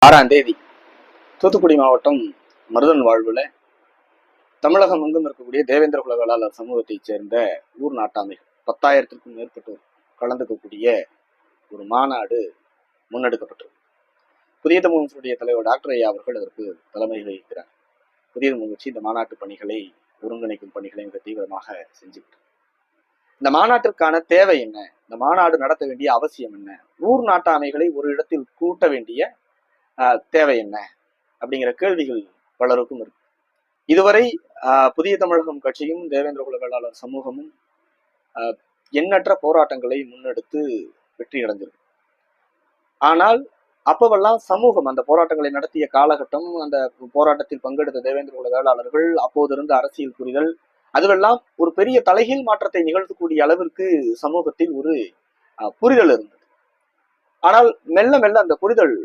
6ஆம் தேதி தூத்துக்குடி மாவட்டம் மருதன் வாழ்வுல தமிழகம் எங்கும் இருக்கக்கூடிய தேவேந்திர குல வேளாளர் சமூகத்தைச் சேர்ந்த ஊர் நாட்டாமைகள் 10,000க்கும் மேற்பட்டோர் கலந்துக்கக்கூடிய ஒரு மாநாடு முன்னெடுக்கப்பட்டது. புதிய தமிழ் தலைவர் டாக்டர் ஐயா அவர்கள் அதற்கு தலைமை வகிக்கிறார். புதிய தமிழ் இந்த மாநாட்டு பணிகளை ஒருங்கிணைக்கும் பணிகளை மிக தீவிரமாக செஞ்சுக்கிட்டு, இந்த மாநாட்டிற்கான தேவை என்ன, இந்த மாநாடு நடத்த வேண்டிய அவசியம் என்ன, ஊர் நாட்டாமைகளை ஒரு இடத்தில் கூட்ட வேண்டிய தேவை என்ன அப்படிங்கிற கேள்விகள் பலருக்கும் இருக்கு. இதுவரை புதிய தமிழகம் கட்சியும் தேவேந்திர குல வேளாளர் சமூகமும் எண்ணற்ற போராட்டங்களை முன்னெடுத்து வெற்றி அடைஞ்சிருக்கு. ஆனால் அப்பவெல்லாம் சமூகம் அந்த போராட்டங்களை நடத்திய காலகட்டம், அந்த போராட்டத்தில் பங்கெடுத்த தேவேந்திர குல வேளாளர்கள் அப்போது இருந்த அரசியல் புரிதல், அதுவெல்லாம் ஒரு பெரிய தலைகீழ் மாற்றத்தை நிகழ்த்தக்கூடிய அளவிற்கு சமூகத்தில் ஒரு புரிதல் இருந்தது. ஆனால் மெல்ல மெல்ல அந்த புரிதல்